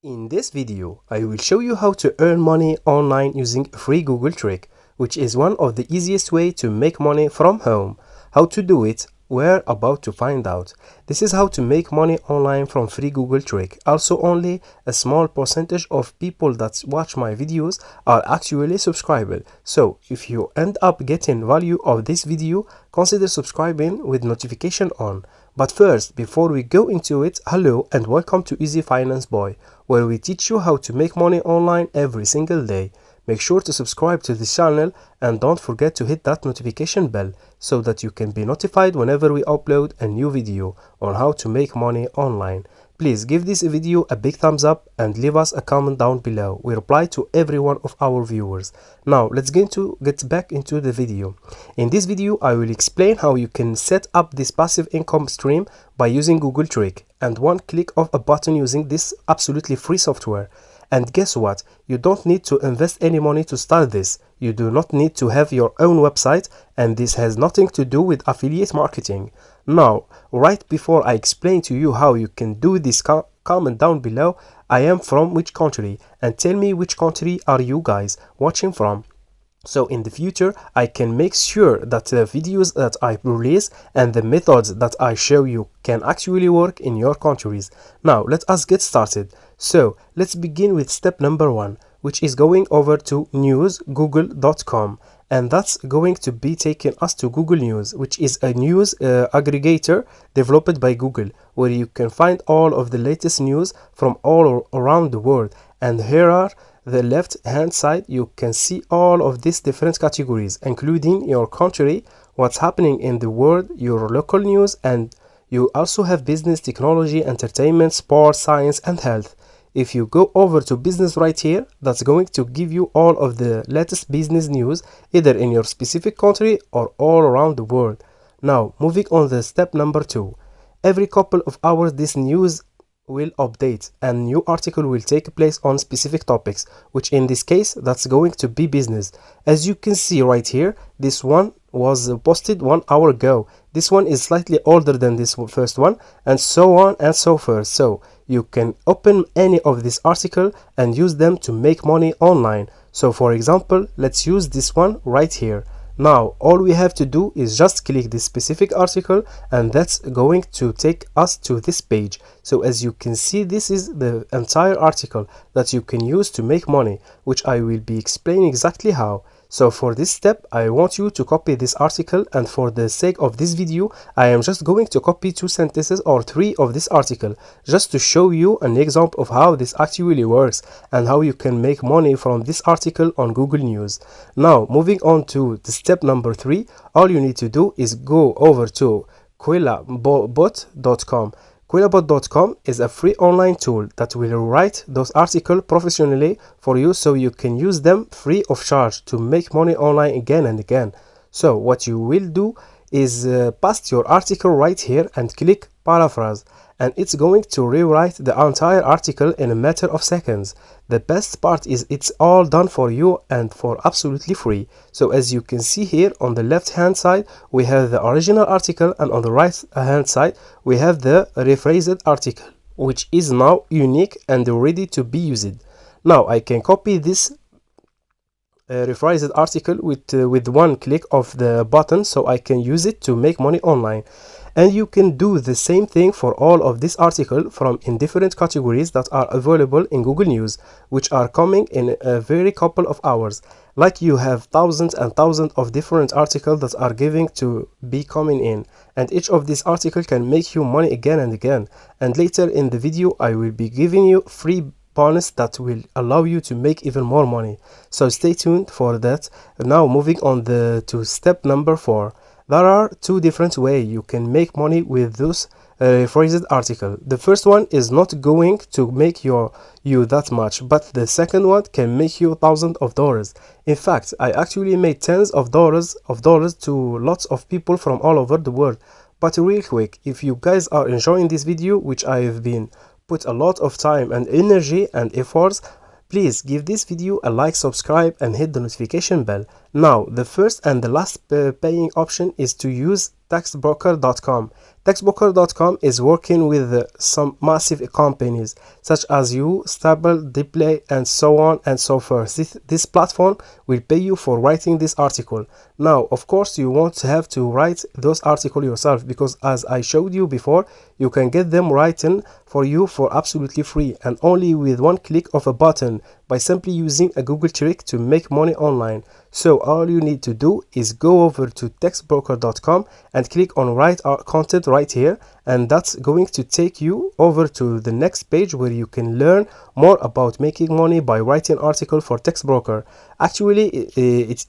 In this video, I will show you how to earn money online using a free Google trick, which is one of the easiest way to make money from home. How to do it, we're about to find out. This is how to make money online from free Google trick. Also, only a small percentage of people that watch my videos are actually subscribed. So, if you end up getting value of this video, consider subscribing with notification on. But first, before we go into it, hello and welcome to Easy Finance Boy, where we teach you how to make money online every single day. Make sure to subscribe to this channel and don't forget to hit that notification bell so that you can be notified whenever we upload a new video on how to make money online. Please give this video a big thumbs up and leave us a comment down below. We reply to every one of our viewers. Now let's get back into the video. In this video I will explain how you can set up this passive income stream by using Google Trick and one click of a button using this absolutely free software. And guess what? You don't need to invest any money to start this. You do not need to have your own website, and this has nothing to do with affiliate marketing. Now, right before I explain to you how you can do this, comment down below I am from which country and tell me which country are you guys watching from. So in the future, I can make sure that the videos that I release and the methods that I show you can actually work in your countries. Now, let us get started. So let's begin with step number 1, which is going over to newsgoogle.com. And that's going to be taking us to Google News, which is a news aggregator developed by Google, where you can find all of the latest news from all around the world. And here are the left hand side, you can see all of these different categories, including your country, what's happening in the world, your local news, and you also have business, technology, entertainment, sports, science, and health. If you go over to business right here, that's going to give you all of the latest business news, either in your specific country or all around the world. Now, moving on to step number 2. Every couple of hours, this news will update and new article will take place on specific topics, which in this case that's going to be business. As you can see right here, this one was posted 1 hour ago. This one is slightly older than this first one, and so on and so forth. So you can open any of this article and use them to make money online. So for example, let's use this one right here. Now all we have to do is just click this specific article and that's going to take us to this page. So as you can see, this is the entire article that you can use to make money, which I will be explaining exactly how. So for this step, I want you to copy this article, and for the sake of this video, I am just going to copy 2 sentences or 3 of this article, just to show you an example of how this actually works and how you can make money from this article on Google News. Now, moving on to the step number 3, all you need to do is go over to quillabot.com. Quillabot.com is a free online tool that will write those articles professionally for you, so you can use them free of charge to make money online again and again. So what you will do is paste your article right here and click paraphrase, and it's going to rewrite the entire article in a matter of seconds. The best part is it's all done for you and for absolutely free. So as you can see here, on the left hand side we have the original article, and on the right hand side we have the rephrased article, which is now unique and ready to be used. Now I can copy this rephrased article with one click of the button, so I can use it to make money online. And you can do the same thing for all of this article from in different categories that are available in Google News, which are coming in a very couple of hours. Like you have thousands and thousands of different articles that are giving to be coming in, and each of these articles can make you money again and again. And later in the video I will be giving you free bonus that will allow you to make even more money. So stay tuned for that. Now moving on to step number 4. There are 2 different ways you can make money with those rephrased article. The first one is not going to make you that much, but the second one can make you thousands of dollars. In fact, I actually made tens of dollars to lots of people from all over the world. But real quick, if you guys are enjoying this video, which I have been put a lot of time and energy and efforts, please give this video a like, subscribe, and hit the notification bell. Now, the first and the last paying option is to use textbroker.com. Textbroker.com is working with some massive companies such as you, Stable, Display, and so on and so forth. This platform will pay you for writing this article. Now, of course, you won't have to write those articles yourself, because as I showed you before, you can get them written for you for absolutely free and only with one click of a button by simply using a Google trick to make money online. So all you need to do is go over to textbroker.com and click on write content right here, and that's going to take you over to the next page where you can learn more about making money by writing article for Textbroker. Actually, it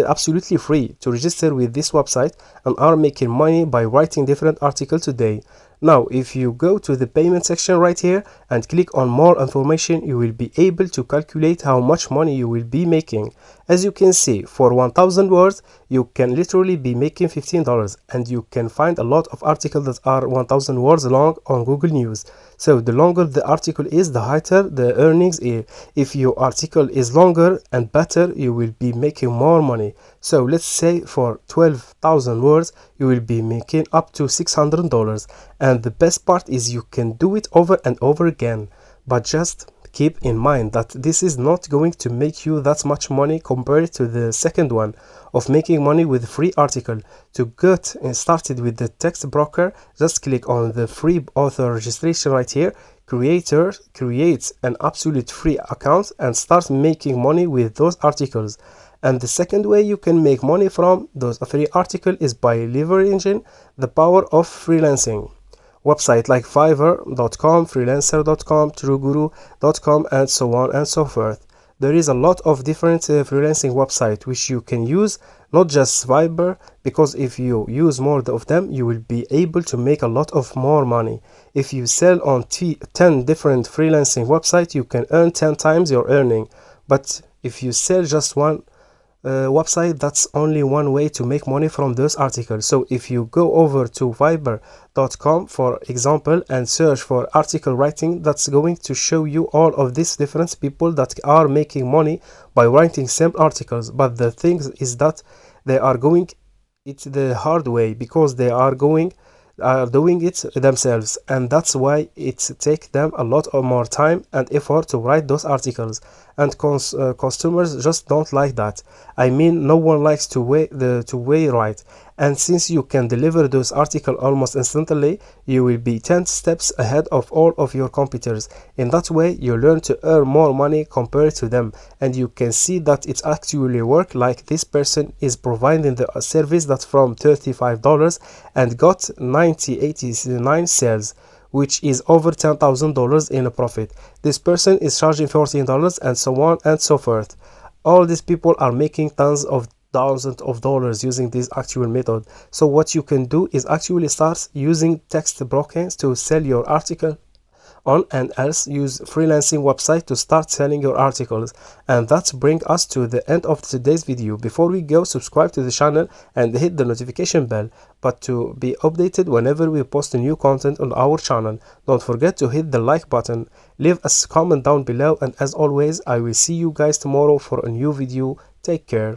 absolutely free to register with this website and are making money by writing different articles today. Now, if you go to the payment section right here and click on more information, you will be able to calculate how much money you will be making. As you can see, for 1000 words, you can literally be making $15, and you can find a lot of articles that are 1000 words long on Google News. So the longer the article is, the higher the earnings are. If your article is longer and better, you will be making more money. So let's say for 12,000 words, you will be making up to $600. And the best part is you can do it over and over again. But just keep in mind that this is not going to make you that much money compared to the second one of making money with free article. To get started with the text broker, just click on the free author registration right here. Creator creates an absolute free account and start making money with those articles. And the second way you can make money from those free articles is by leveraging the power of freelancing. Website like Fiverr.com, freelancer.com, trueguru.com, and so on and so forth. There is a lot of different freelancing websites which you can use, not just Fiverr, because if you use more of them, you will be able to make a lot of more money. If you sell on 10 different freelancing websites, you can earn 10 times your earning. But if you sell just one website, that's only one way to make money from those articles. So if you go over to Fiverr.com, for example, and search for article writing, that's going to show you all of these different people that are making money by writing simple articles. But the thing is that they are going it the hard way, because they are doing it themselves, and that's why it takes them a lot of more time and effort to write those articles, and customers just don't like that. I mean, no one likes to write, and since you can deliver those articles almost instantly, you will be 10 steps ahead of all of your competitors. In that way, you learn to earn more money compared to them, and you can see that it actually works. Like this person is providing the service that from $35 and got 89 sales, which is over $10,000 in a profit. This person is charging $14, and so on and so forth. All these people are making tons of thousands of dollars using this actual method. So what you can do is actually start using text brokers to sell your article on, and else use freelancing website to start selling your articles. And that's bring us to the end of today's video. Before we go, subscribe to the channel and hit the notification bell, but to be updated whenever we post new content on our channel. Don't forget to hit the like button, leave a comment down below, and as always, I will see you guys tomorrow for a new video. Take care.